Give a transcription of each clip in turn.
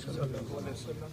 صلی اللہ علیہ وسلم.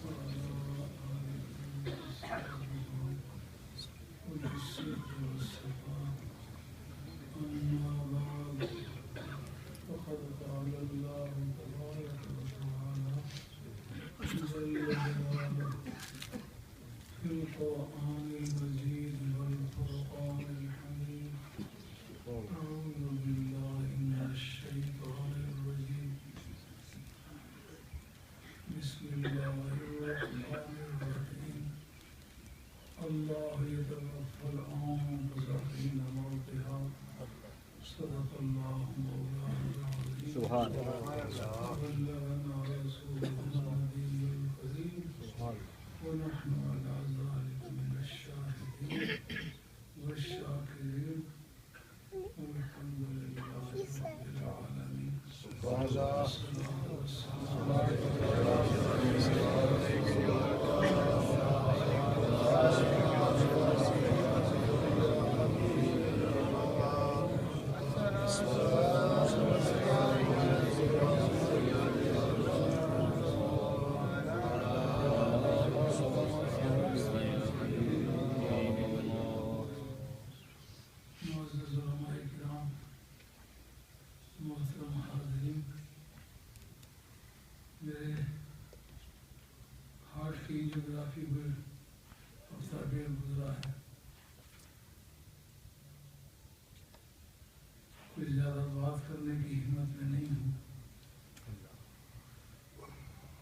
سبحان ونحن على ذلك من الشاهدين والشاكرين والحمد لله رب العالمين. جغرافی میں ہفتہ ڈیڑھ گزرا ہے. کوئی زیادہ بات کرنے کی ہمت میں نہیں ہوں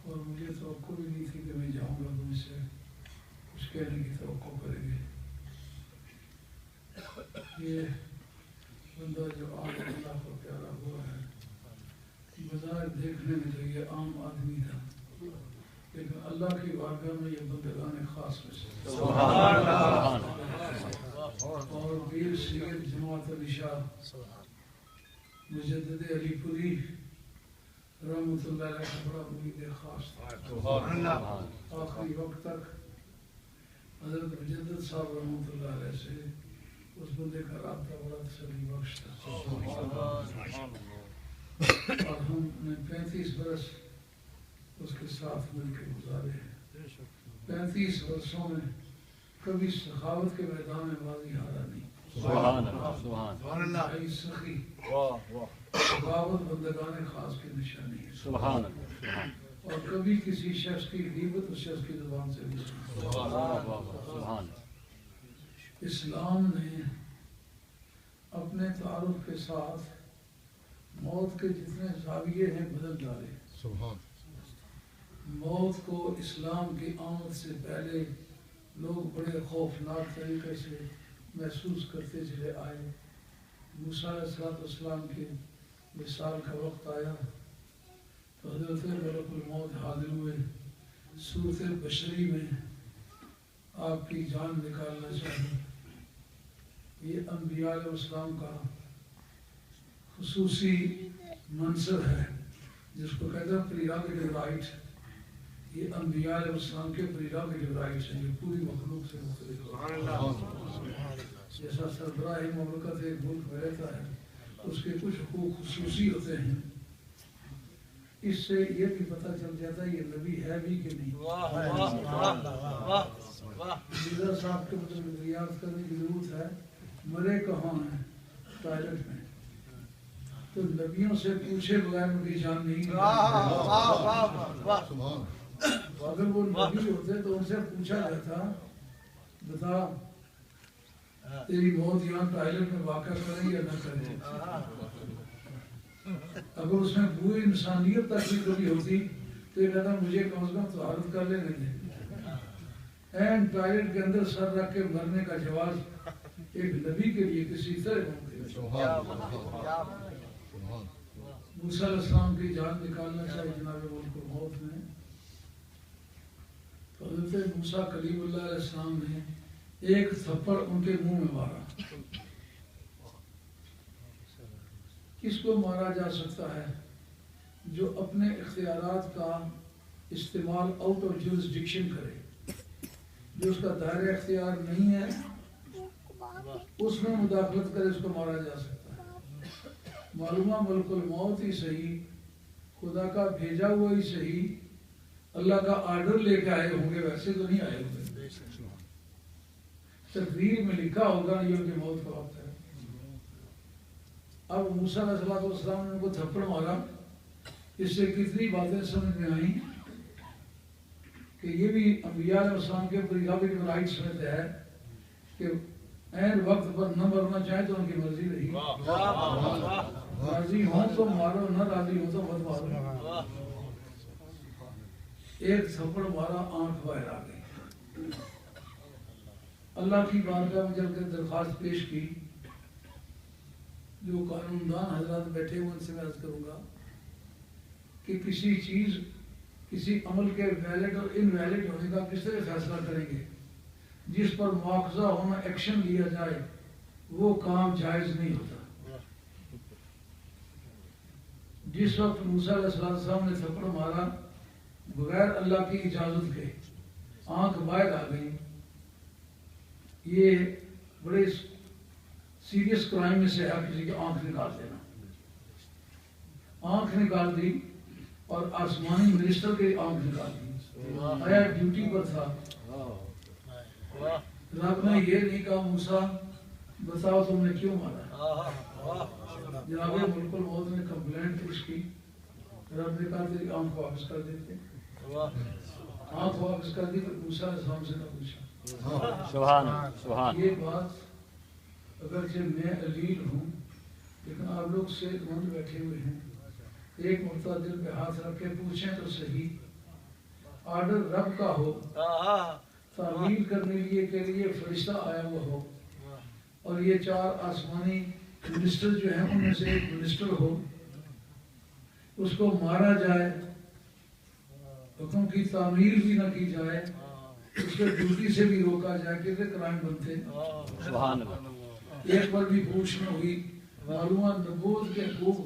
اور مجھے توقع بھی نہیں تھی کہ میں جاؤں گا تو مجھ سے کچھ کہنے کی توقع کریں گے. یہ بندہ جو آج اللہ کو پیارا ہوا ہے بظاہر دیکھنے میں تو یہ عام آدمی تھا لیکن اللہ کی بارگاہ میں یہ بندگان خاص میں سے اور پیر سید جماعت علی شاہ مجدد علی پوری رحمۃ اللہ علیہ کا بڑا مرید خاص تھا. آخری وقت تک حضرت مجدد صاحب رحمۃ اللہ علیہ سے اس بندے کا رابطہ بڑا تسلی بخش تھا. اور ہم نے 35 برس اس کے ساتھ مل کے گزارے ہیں. 35 برسوں میں کبھی سخاوت کے میدان میں بازی ہارا نہیں. سبحان اللہ سبحان اللہ. سخی سخاوت بندگان خاص کی نشانی ہے. سبحان اللہ. اور کبھی کسی شخص کی غیبت اس شخص کی زبان سے نہیں. سبحان. اسلام نے اپنے تعارف کے ساتھ موت کے جتنے زاویے ہیں بدل ڈالے. سبحان. موت کو اسلام کی آمد سے پہلے لوگ بڑے خوفناک طریقے سے محسوس کرتے چلے آئے. موسیٰ علیہ السلام کے وصال کا وقت آیا تو حضرت ملک الموت حاضر ہوئے. صورت بشری میں آپ کی جان نکالنا چاہیے. یہ انبیاء علیہ السلام کا خصوصی منصب ہے جس کو کہتے ہیں پریروگیٹو رائٹ. یہ انبیاء علیہ السلام کے پریروگیٹو رائٹس ہیں. یہ پوری مخلوق سے مختلف. جیسا سربراہ مملکت ایک ملک میں رہتا ہے اس کے کچھ حقوق خصوصی ہوتے ہیں. اس سے یہ بھی پتہ چل جاتا ہے یہ نبی ہے بھی کہ نہیں. لیڈر صاحب کے مطلب ریاض کرنے کی ضرورت ہے. مرے کہاں ہیں؟ ٹوائلٹ میں. تو نبیوں سے پوچھے بغیر ان کی جان نہیں. اگر وہ نبی ہوتے تو ان سے پوچھا جاتا بتا تیری موت یہاں ٹوائلٹ میں واقع کریں یا نہ کریں. اگر اس میں بوئے انسانیت تک بھی کبھی ہوتی تو یہ کہتا مجھے کم از کم طہارت کر لینے دیں. این ٹوائلٹ کے اندر سر رکھ کے مرنے کا جواز ایک نبی کے لیے کسی طرح ممکن ہے. موسیٰ علیہ السلام کی جان نکالنا چاہیے جناب ملک الموت میں. حضرت موسیٰ کلیم اللہ علیہ السلام نے ایک تھپڑ ان کے منہ میں مارا. کس کو مارا جا سکتا ہے؟ جو اپنے اختیارات کا استعمال آؤٹ آف جورسڈکشن کرے. جو اس کا دائرہ اختیار نہیں ہے اس میں مداخلت کرے اس کو مارا جا سکتا ہے. معلومہ ملک الموت ہی صحیح خدا کا بھیجا ہوا ہی صحیح اللہ کا آرڈر لے کے آئے ہوں گے، ویسے تو نہیں آئے ہوں گے۔ تقدیر میں لکھا ہوگا یہ ان کی موت کا وقت ہے۔ اب موسیٰ علیہ السلام نے ان کو تھپڑ مارا، اس سے کتنی باتیں سمجھ میں آئیں کہ یہ بھی انبیاء علیہ السلام کے پریگابل رائٹس میں ہے کہ این وقت پر نہ مرنا چاہے تو ان کی مرضی رہی، راضی ہوں تو مارو، نہ راضی ہوں تو مت مارو۔ ایک تھپڑ مارا، آنکھ باہر آ گئی۔ اللہ کی بارگاہ میں جب کہ درخواست پیش کی، جو قانون دان حضرات بیٹھے ہوئے ان سے میں عرض کروں گا کہ کسی چیز، کسی عمل کے ویلڈ اور ان ویلڈ ہونے کا کس طرح فیصلہ کریں گے؟ جس پر مواخذہ ہونا، ایکشن لیا جائے، وہ کام جائز نہیں ہوتا۔ جس وقت موسیٰ علیہ السلام نے تھپڑ مارا بغیر اللہ کی اجازت کے، آنکھ باہر آ گئی، یہ بڑے سیریس کرائم میں سے ہے کسی کی آنکھ نکال دینا۔ آنکھ نکال دی اور آسمانی منسٹر کی آنکھ نکال دی، آیا ڈیوٹی پر تھا۔ رب نے یہ نہیں کہا موسیٰ بتاؤ تم نے کیوں مارا؟ جناب ملک الموت نے کمپلینٹ پیش کی، رب نے کہا تیری آنکھ واپس کر دیتے، آنکھ واپس کر دی۔ موسیٰ علیہ السلام سے نہ پوچھا۔ سبحان یہ بات اگرچہ میں علیل ہوں لیکن آپ لوگ صحت مند بیٹھے ہوئے ہیں، ایک مرتبہ دل پہ ہاتھ رکھ کے پوچھیں تو صحیح، آرڈر رب کا ہو، تعمیل کرنے کے لیے فرشتہ آیا ہوا ہو، اور یہ چار آسمانی منسٹر جو ہیں ان میں سے ایک منسٹر ہو، اس کو مارا جائے، حکم کی تعمیل بھی نہ کی جائے، اس کے ڈیوٹی سے بھی روکا جائے، کتنے کرائم بنتے ہیں۔ سبحان اللہ۔ ایک پر بھی پوچھ نہ ہوئی، معلومات نبوت کے خوب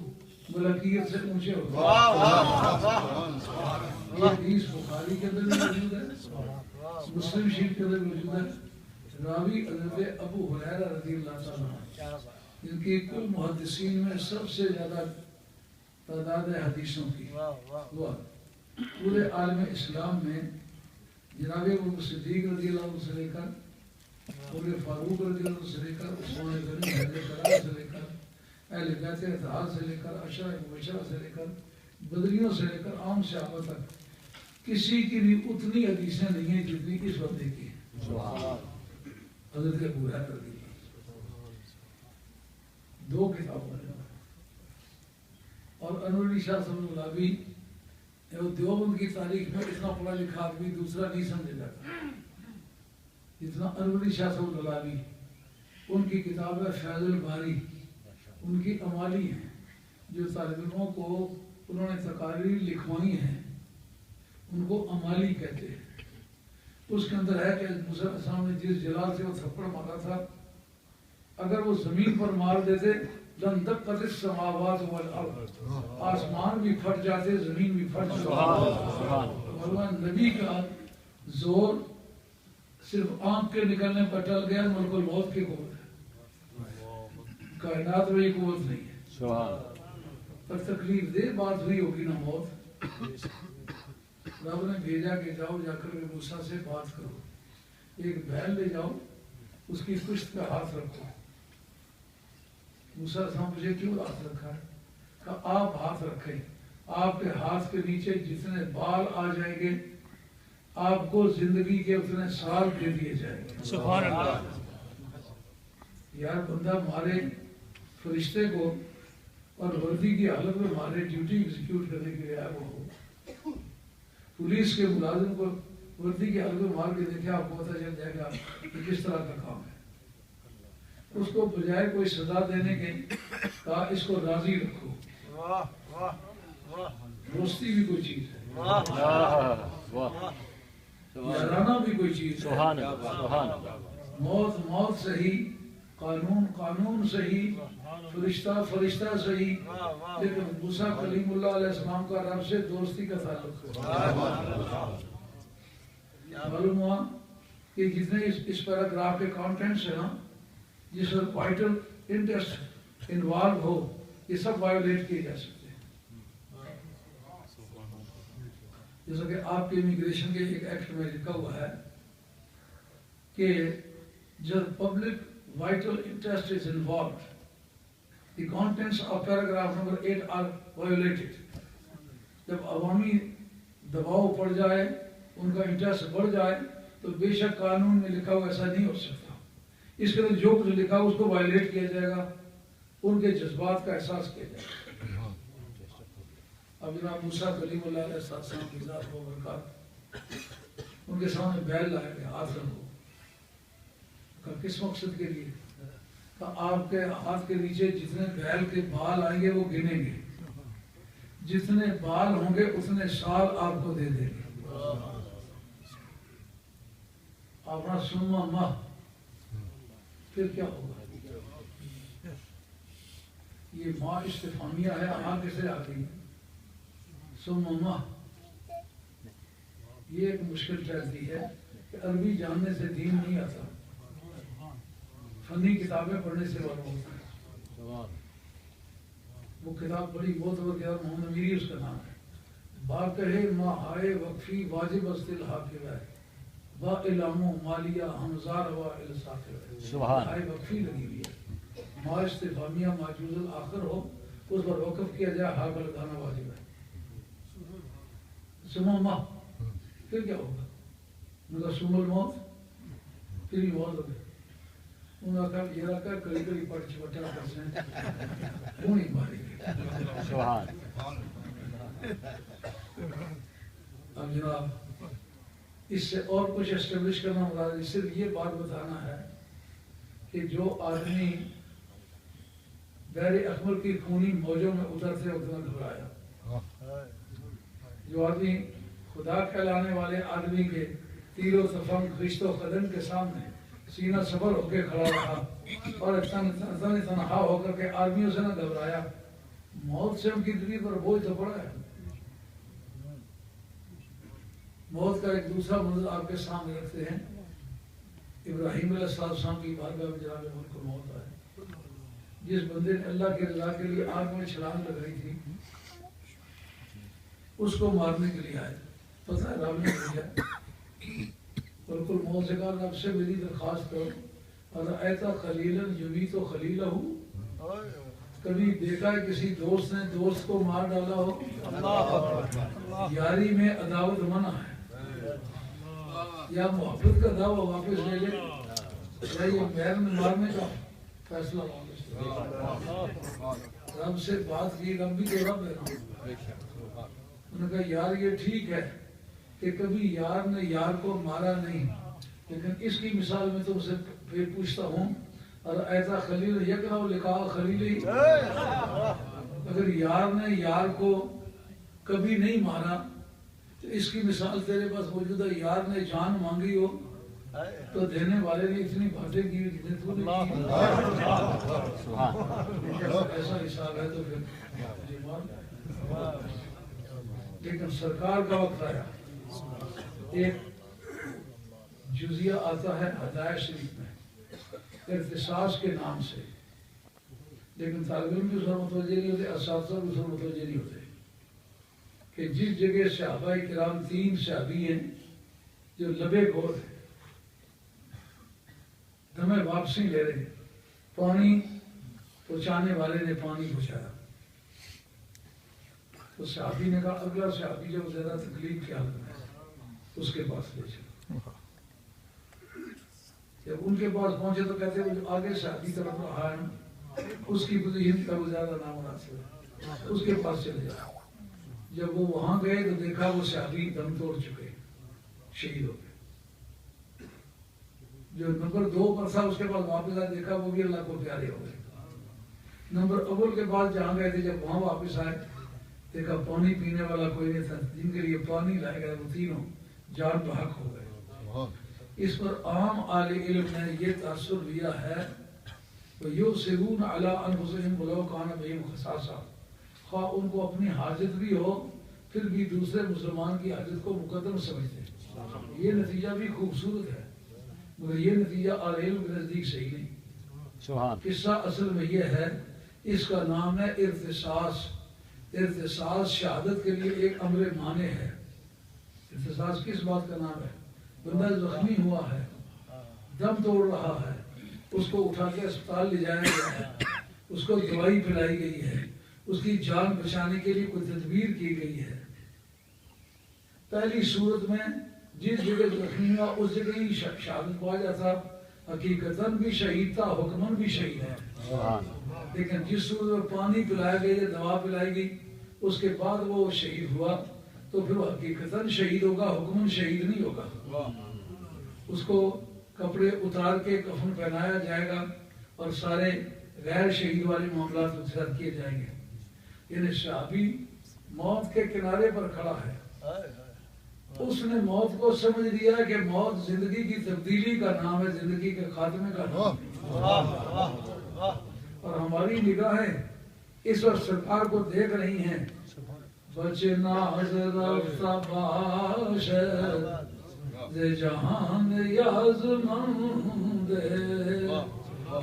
ملکیت سے اونچے ہوتے ہیں۔ یہ حدیث بخاری کے اندر بھی موجود ہے، مسلم شریف کے اندر موجود ہے۔ راوی حضرت ابو ہریرہ رضی اللہ تعالیٰ جن کی کل محدثین میں سب سے زیادہ تعداد حدیثوں کی، وہ پورے عالم اسلام میں جناب ابو صدیق رضی اللہ عنہ سے لے کر پورے فاروق رضی اللہ عنہ سے لے کر عثمان غنی حیدر سے لے کر اہل بیت اطہار سے لے کر عشرہ مبشرہ سے لے کر بدریوں سے لے کر عام صحابہ تک کسی کی بھی اتنی حدیثیں نہیں ہیں جتنی اس بندے کی ہیں، حضرت ابو ہریرہ رضی اللہ عنہ۔ 2 کتابوں میں، اور انور علی شاہ صاحب ملابی دیوبند کی تاریخ میں اتنا پڑھا لکھا آدمی دوسرا نہیں سمجھا جاتا اتنا انور علی شاہ صاحب ملابی۔ ان کی کتاب ہے فیض الباری، ان کی امالی ہیں جو طالب علموں کو انہوں نے تقاریر لکھوائی ہیں، ان کو امالی کہتے ہیں۔ اس کے اندر ہے کہ موسیٰ علیہ السلام نے جس جلال سے وہ تھپڑ مارا تھا، اگر وہ زمین پر مار دیتے لن دقت السماوات والارض، آسمان بھی پھٹ جاتے، زمین بھی پھٹ جاتے۔ مولانا نبی کا زور صرف آنکھ کے نکلنے پر ٹل گیا، ملک الموت کی قوت ہے، کائنات میں یہ قوت نہیں ہے۔ پر تکلیف دہ بات ہوئی ہوگی نا موت، رب نے بھیجا کہ جاؤ جا کر موسیٰ سے بات کرو، ایک بیل لے جاؤ، اس کی پشت پہ ہاتھ رکھو۔ موسیٰ علیہ السلام مجھے کیوں ہاتھ رکھا ہے؟ کہا آپ ہاتھ رکھیں، آپ کے ہاتھ کے نیچے جتنے بال آ جائیں گے آپ کو زندگی کے اتنے سال دے دیے جائیں گے۔ سبحان اللہ۔ یار بندہ مارے فرشتے کو اور وردی کی حالت میں مارے، ڈیوٹی ایگزیکیوٹ کرنے کے لیے آیا وہ ہو، پولیس کے ملازم کو وردی کی حالت میں مار کے دیکھے آپ کو پتہ چل جائے گا کہ کس طرح کا کام ہے۔ اس کو بجائے کوئی سزا دینے کے کہا اس کو راضی رکھو۔ دوستی بھی کوئی چیز ہے، یارانہ بھی کوئی چیز ہے۔ موت موت صحیح، قانون قانون صحیح، فرشتہ فرشتہ صحیح، لیکن موسیٰ کلیم اللہ علیہ السلام کا رب سے دوستی کا تعلق ہے۔ معلوم ہوا کہ جتنے اس پیراگراف کے کانٹینٹس ہیں نا، جس میں وائٹل انٹرسٹ انوالو ہو، یہ سب وائولیٹ کیے جا سکتے ہیں۔ جیسا کہ آپ کے امیگریشن کے ایک ایکٹ میں لکھا ہوا ہے کہ جب public vital interest is involved the contents of paragraph number 8 are violated. جب عوامی دباؤ پڑ جائے، ان کا انٹرسٹ بڑھ جائے، تو بے شک قانون میں لکھا ہوا ایسا نہیں ہو سکتا. اس کے اندر جو کچھ لکھا اس کو وائلیٹ کیا جائے گا، ان کے جذبات کا احساس کیا جائے گا. اب جناب موسیٰ کلیم اللہ علیہ السلام کی ذات و برکات، ان کے سامنے بیل لائے گئے آدم کو. کہا کس مقصد کے لیے؟ آپ کے ہاتھ کے نیچے جتنے بیل کے بال آئیں گے وہ گنیں گے، جتنے بال ہوں گے اتنے سال آپ کو دے دیں گے. اپنا سما ماہ پھر کیا ہوگا؟ یہ ماں استفہامیہ ہے، آ کیسے آ گئی؟ سما ماہ یہ ایک مشکل ٹریجڈی ہے کہ عربی جاننے سے دین نہیں آتا، فنی کتابیں پڑھنے سے معلوم ہوتا ہے. وہ کتاب بڑی معتبر کتاب، محمد امیری اس کا نام ہے. باقہ ما ہائے وقفی واجب استل حاکم ہے با علام و مالیہ ہمزار و الساخر. ہائے وقفی لگی ہوئی ہے، ما استفہامیہ معجوز الآخر ہو، اس پر وقف کیا جائے، ہا کا لگانا واجب ہے. سما ماہ پھر کیا ہوگا؟ ان کا سم الموت، پھر ہی موت ہوگی. انہوں نے کہا یہ رکھا کلی کلی پڑھ چھوٹا کرسیں وہ نہیں مارے گے. اب جناب اس سے اور کچھ اسٹیبلش کرنا ہوگا. صرف یہ بات بتانا ہے کہ جو آدمی بحر احمر کی خونی موجوں میں اترتے اتنا گھبرایا، جو آدمی خدا کہلانے والے آدمی کے تیر و تفنگ خشت و قدم کے سامنے سینہ صبر ہو کے کھڑا رہا اور تنہا ہو کر کے آدمیوں سے نہ گھبرایا، موت سے ان کی دلی پر بوجھ تو پڑا ہے. موت کا ایک دوسرا منظر آپ کے سامنے رکھتے ہیں. ابراہیم علیہ السلام کی بارگاہ میں جناب ان کو موت آئے. جس بندے نے اللہ کی رضا کے لیے آگ میں چھلانگ لگ رہی تھی اس کو مارنے کے لیے آئے. پتہ ہے رب نے بھیجا، بالکل موت سے کہا رب سے میری درخواست کرو، اور ایتا خلیلا یمیت و خلیلہ، کبھی دیکھا ہے کسی دوست نے دوست کو مار ڈالا ہو؟ یاری میں عداوت منع ہے، یا محبت کا دعویٰ واپس لے لے، یا یہ میر میں مارنے کا فیصلہ واپس لے. رب سے بات کی، رب بھی تو رب ہے نا. انہوں نے کہا یار یہ ٹھیک ہے کہ کبھی یار نے یار کو مارا نہیں، لیکن اس کی مثال میں تم سے پھر پوچھتا ہوں، اور ایسا خلیل یکرہ لقاء خلیل، اگر یار نے یار کو کبھی نہیں مارا تو اس کی مثال تیرے پاس موجود ہے. یار نے جان مانگی ہو تو دینے والے نے اتنی باتیں کی جتنے تو نے کی. ایسا حساب ہے تو پھر لیکن سرکار کا وقت آیا. ایک جزیہ آتا ہے ہدایت شریف میں ارتساس کے نام سے، لیکن طالب علم بھی اس پر متوجہ نہیں ہوتے، اساتذہ بھی اس پر متوجہ نہیں ہوتے کہ جس جگہ صحابہ کرام 3 صحابی ہیں جو لبے گور ہیں، دمیں واپسی لے رہے ہیں، پانی پہنچانے والے نے پانی پہنچایا، تو صحابی نے کہا اگلا صحابی جب زیادہ تکلیف کی حالت میں اس کے پاس لے چلو. جب ان کے پاس پہنچے تو کہتے ہیں جو آگے صحابی طرف رہا ہے اس کی پوزیشن کا وہ زیادہ نامناسب ہے، اس کے پاس چلے جاؤ. جب وہ وہاں گئے تو دیکھا وہ صحابی دم توڑ چکے، شہید ہو گئے. جو نمبر 2 پر تھا اس کے پاس واپس آئے، دیکھا وہ بھی اللہ کو پیارے ہو گئے. نمبر اول کے بعد جہاں گئے تھے جب وہاں واپس آئے دیکھا پانی پینے والا کوئی نہیں تھا، جن کے لیے پانی لائے گئے وہ تینوں جان بحق ہو گئے. اس پر عام اہل علم نے یہ تاثر لیا ہے وَيُؤْثِرُونَ عَلَىٰ أَنفُسِهِمْ وَلَوْ كَانَ بِهِمْ خَصَاصَةٌ، خواہ ان کو اپنی حاجت بھی ہو پھر بھی دوسرے مسلمان کی حاجت کو مقدم سمجھتے ہیں. یہ نتیجہ بھی خوبصورت ہے مگر یہ نتیجہ اہل علم کے نزدیک صحیح نہیں. قصہ اصل میں یہ ہے، اس کا نام ہے ارتساس. ارتساس شہادت کے لیے ایک امر مانع ہے. احتساس کس بات کا نام ہے؟ بندہ زخمی ہوا ہے، دم توڑ رہا ہے، اس کو اٹھا کے اسپتال لے جایا گیا ہے، اس کو دوائی پلائی گئی ہے، اس کی جان بچانے کے لیے کوئی تدبیر کی گئی ہے۔ پہلی صورت میں جس جگہ زخمی ہوا اس جگہ ہی شہادت پا جاتا، حقیقتاً بھی شہید تھا، حکماً بھی شہید ہے۔ لیکن جس صورت میں پانی پلایا گیا، دوا پلائی گئی، اس کے بعد وہ شہید ہوا تو پھر وہ حقیقتاً شہید ہوگا، حکماً شہید نہیں ہوگا۔ اس کو کپڑے اتار کے کفن پہنایا جائے گا اور سارے غیر شہید والے معاملات اس کے ساتھ کیے جائیں گے۔ یعنی صحابی موت کے کنارے پر کھڑا ہے، اس نے موت کو سمجھ لیا کہ موت زندگی کی تبدیلی کا نام ہے، زندگی کے خاتمے کا نام ہے۔ اور ہماری نگاہیں اس وقت سرکار کو دیکھ رہی ہیں، بچے ناز رفتہ باشد ز جہان یازمند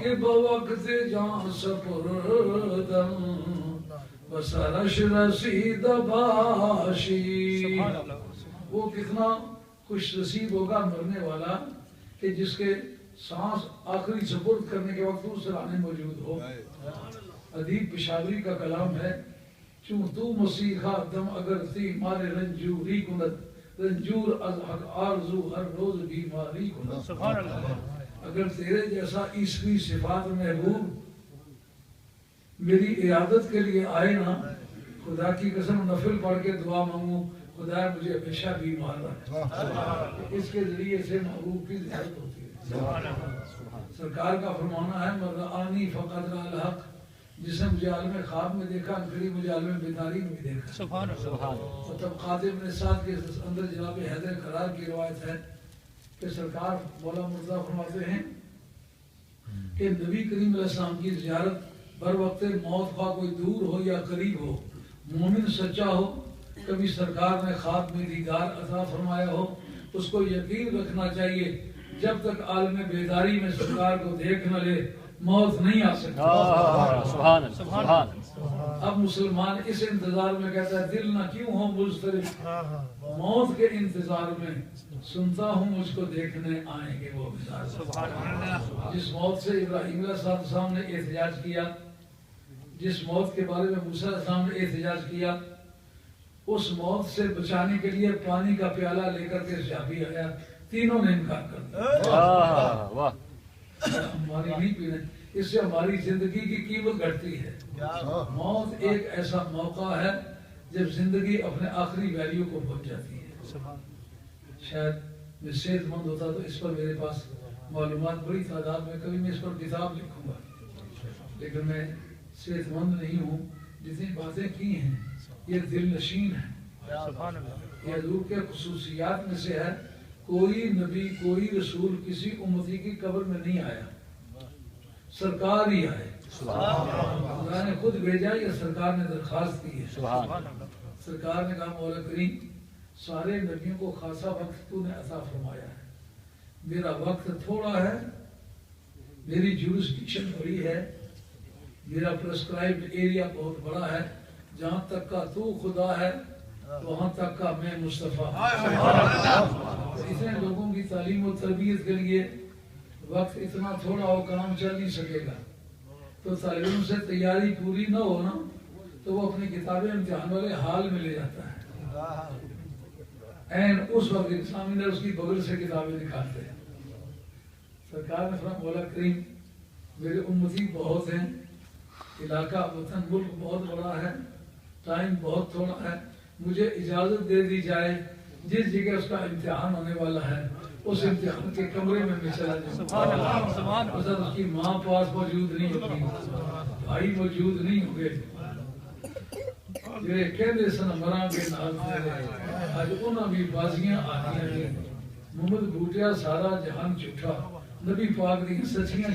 کہ بوقت جان سپردم بسرش رسید باشی۔ وہ کتنا خوش نصیب ہوگا مرنے والا کہ جس کے سانس آخری سپرد کرنے کے وقت اس سرانے موجود ہو۔ ادیب پشاوری کا کلام ہے، چون تو مسیحا دم اگر تی مارے رنجوری کند، رنجور از حق آرزو ہر روز بیماری کند۔ اگر تیرے جیسا عیسوی صفات محبوب میری عیادت کے لیے آئے نا، خدا کی قسم نفل پڑھ کے دعا مانگوں، خدا مجھے ہمیشہ بیمار رکھ۔ اس کے ذریعے سے محبوب کی زیارت ہوتی ہے۔ سرکار کا فرمانا ہے، مرآنی فقط الحق، جس نے مجھے عالم خواب میں دیکھا، قریب مجھے عالم بیداری میں بھی دیکھا۔ اور تب خاتم نے ساتھ کے اندر جناب حیدر قرار کی روایت ہے کہ سرکار مولا مرتضیٰ فرماتے ہیں کہ نبی کریم علیہ السلام کی زیارت بر وقت موت خواہ کوئی دور ہو یا قریب ہو، مومن سچا ہو، کبھی سرکار نے خواب میں دیدار عطا فرمایا ہو، اس کو یقین رکھنا چاہیے جب تک عالم بیداری میں سرکار کو دیکھ نہ لے موت نہیں آ سکتی۔ سبحان سبحان۔ اب مسلمان اس انتظار میں کہتا ہے، دل نہ کیوں ہو مضطرب، موت کے انتظار میں سنتا ہوں مجھ کو دیکھنے آئیں گے وہ بزار۔ جس موت سے ابراہیم علیہ السلام نے احتجاج کیا، جس موت کے بارے میں موسیٰ علیہ السلام نے احتجاج کیا، اس موت سے بچانے کے لیے پانی کا پیالہ لے کر کے صحابی آیا، تینوں نے انکار کر دیا۔ ہماری نہیں پینے، اس سے ہماری زندگی کی قیمت گھٹتی ہے۔ موت ایک ایسا موقع ہے جب زندگی اپنے آخری ویلیو کو پہنچ جاتی ہے۔ شاید میں صحت مند ہوتا تو اس پر میرے پاس معلومات بڑی تعداد میں، کبھی میں اس پر کتاب لکھوں گا، لیکن میں صحت مند نہیں ہوں۔ جتنی باتیں کی ہیں یہ دل نشین ہے۔ یہ حضور کے خصوصیات میں سے ہے، کوئی نبی کوئی رسول کسی امتی کی قبر میں نہیں آیا، سرکار ہی آئے۔ خدا نے خود بھیجا یا سرکار نے درخواست کی ہے؟ سرکار نے کہا، مولا کریم سارے نبیوں کو خاصا وقت تو نے عطا فرمایا ہے، میرا وقت تھوڑا ہے، میری جورسڈکشن بڑی ہے، میرا پرسکرائبڈ ایریا بہت بڑا ہے، جہاں تک کا تو خدا ہے وہاں تک کا میں مصطفیٰ۔ اتنے لوگوں کی تعلیم و تربیت کے لیے وقت اتنا تھوڑا ہو، کام چل نہیں سکے گا، تو طالب علم سے تیاری پوری نہ ہونا تو وہ اپنی کتابیں امتحان والے حال میں لے جاتا ہے، این اس وقت ایگزامینر اس کی بغل سے کتابیں نکالتے ہیں۔ سرکار نے فرمایا، مولا کریم میرے امتی بہت ہیں، علاقہ وطن ملک بہت بڑا ہے، ٹائم بہت تھوڑا ہے، مجھے اجازت دے دی جائے جس جگہ اس کا امتحان ہونے والا ہے اس امتحان کے کمرے میں میں چلا جاؤں۔ اس کی ماں پاس موجود نہیں ہوگی، بھائی موجود نہیں ہوں گے، یہ کہنے سن مراں کے نال آج انہاں بھی بازیاں آنیاں نے، محمد بھوٹیا سارا جہان جھوٹا، نبی پاک دی سچیاں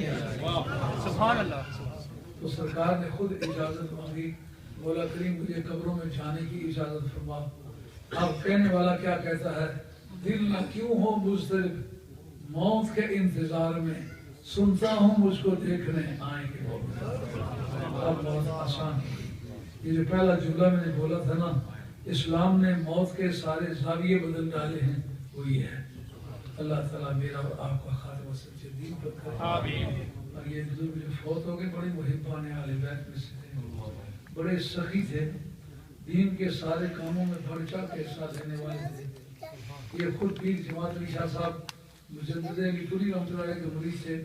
سبحان اللہ۔ تو سرکار نے خود اجازت مانگی، مولا کریم مجھے قبروں میں جانے کی اجازت فرما۔ اب کہنے والا کیا کہتا ہے، دل نہ کیوں ہو مضطرب، موت کے انتظار میں سنتا ہوں مجھ کو دیکھنے آئیں گے وہ۔ اب بہت آسان، یہ جو پہلا جملہ میں نے بولا تھا نا، اسلام نے موت کے سارے زاویے بدل ڈالے ہیں وہ یہ ہے۔ اللہ تعالیٰ میرا اور آپ کا خاتمہ سچے دین پر کرے آمین۔ اور یہ بزرگ جو فوت ہو گئے بڑے محبان اہل بیت میں سے تھے، بڑے سخی تھے، دین کے سارے کاموں میں بڑھ چڑھ کے حصہ لینے والے تھے۔ یہ خود پیر جماعت علی شاہ صاحب مجدد علی پوری رحمۃ اللہ علیہ کے مرید تھے،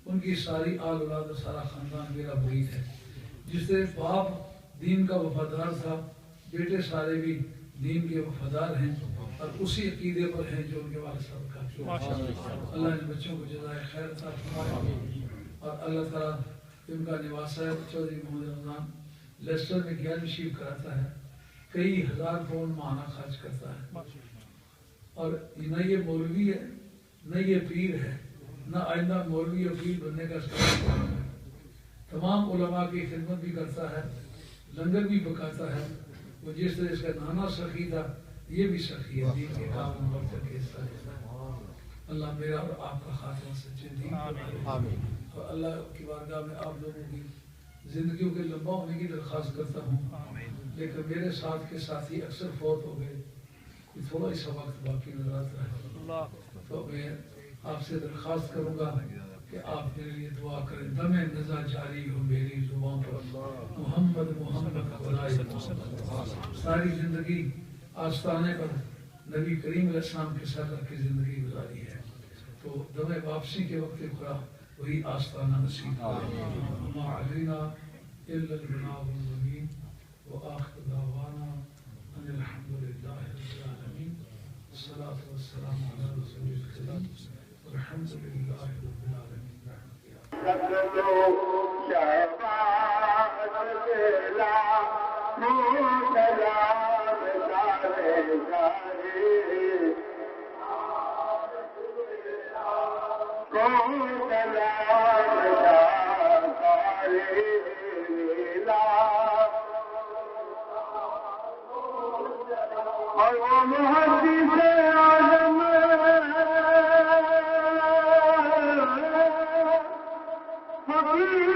ان کی ساری آل اولاد سارا خاندان میرا مرید ہے۔ جس طرح باپ دین کا وفادار تھا، بیٹے سارے بھی دین کے وفادار ہیں اور اسی عقیدے پر ہیں جو ان کے والد صاحب کا۔ اللہ ان بچوں کو جزائے خیر عطا فرمائے اور اللہ تعالیٰ ان کا نواسہ چودھری محمد رمضان لیسٹر میں گیار نشیب کراتا ہے، کئی ہزار پاؤنڈ ماہانہ خرچ کرتا ہے، اور نہ یہ مولوی ہے نہ یہ پیر ہے، نہ آئندہ مولوی اور پیر بننے کا سبب ہے۔ تمام علماء کی خدمت بھی کرتا ہے، لنگر بھی پکاتا ہے۔ وہ جس طرح اس کا نانا سخی تھا یہ بھی سخی ہے، دین کے کام میں بڑھ کر کے حصہ لیتا ہے۔ اللہ میرا اور آپ کا خاتمہ سچے دین پر آمین۔ اور اللہ کی بارگاہ میں آپ لوگوں کی زندگیوں کے لمبا ہونے کی درخواست کرتا ہوں، لیکن میرے ساتھ کے ساتھی اکثر فوت ہو گئے، تھوڑا سا وقت باقی نظر آتا ہے، تو میں آپ سے درخواست کروں گا کہ آپ میرے لیے دعا کریں۔ دم نزا جاری ہو میری زبان پر محمد محمد خدائے محمد۔ ساری زندگی آستانے پر نبی کریم علیہ السلام کے ساتھ رکھ کے زندگی گزاری ہے، تو دم واپسی کے وقت خدا وہی آستانہ نصیب ما علینا الا البلاغ المبین وآخر دعوانا ان الحمد للہ رب العالمین، الصلاة والسلام علی رسول الکریم والحمد للہ رب العالمین۔ اور وہ محدث اعظم فقیر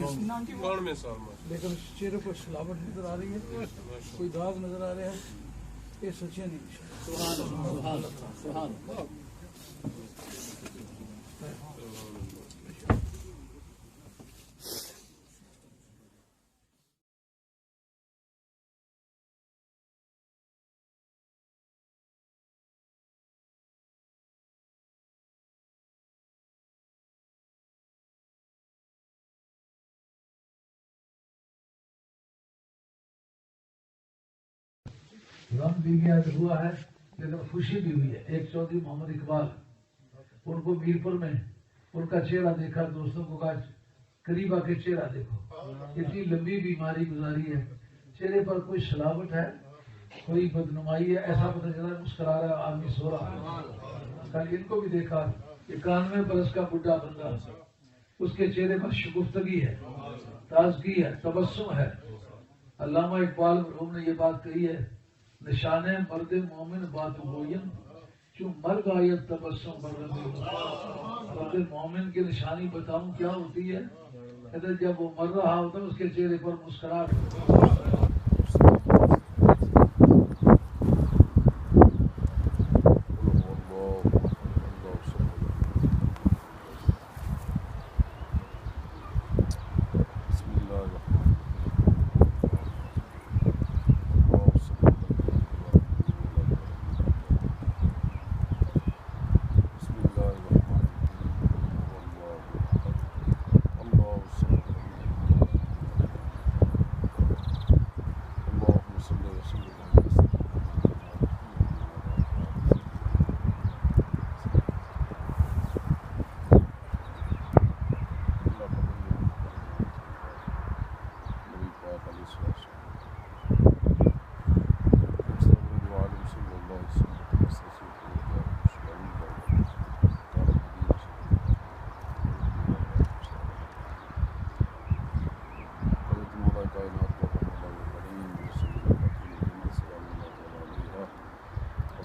زمان لیکن چہرے پر سلاوٹ نظر آ رہی ہے، کوئی داغ نظر آ رہا ہے، یہ سچے نہیں۔ سبحان اللہ سبحان اللہ سبحان اللہ۔ غم بھی گیا ہوا ہے لیکن خوشی بھی ہوئی ہے۔ ایک چودھری محمد اقبال، ان کو میرپور میں ان کا چہرہ دیکھا، دوستوں کو کہا قریب آ کے چہرہ دیکھو، اتنی لمبی بیماری گزاری ہے، چہرے پر کوئی سلاوٹ ہے، کوئی بدنمائی ہے، ایسا پتہ چلا مسکرا رہا آدمی سو رہا۔ کل ان کو بھی دیکھا، 91 برس کا بڈھا بندہ، اس کے چہرے پر شگفتگی ہے، تازگی ہے، تبسم ہے۔ علامہ اقبال مرحوم نے یہ بات کہی ہے، نشان مرد مومن بات گویم چون مرگ آیت تبسم مرد مومن کی نشانی بتاؤں کیا ہوتی ہے؟ کہتے جب وہ مر رہا ہوتا ہے اس کے چہرے پر مسکراہٹ۔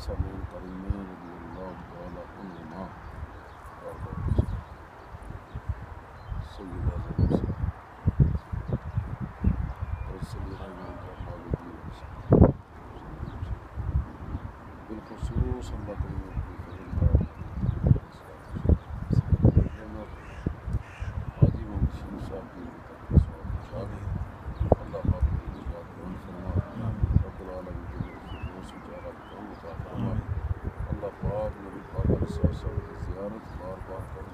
الحسن الكريمين رضي الله تعالى عنهما سيدنا زينب سيدنا بالخصوص الله تعالى حاجی ممشین صاحب کی اللہ پاک رب العالمین اللہ پاک نبی پاک صلی اللہ علیہ وسلم کی زیارت بار بار کریں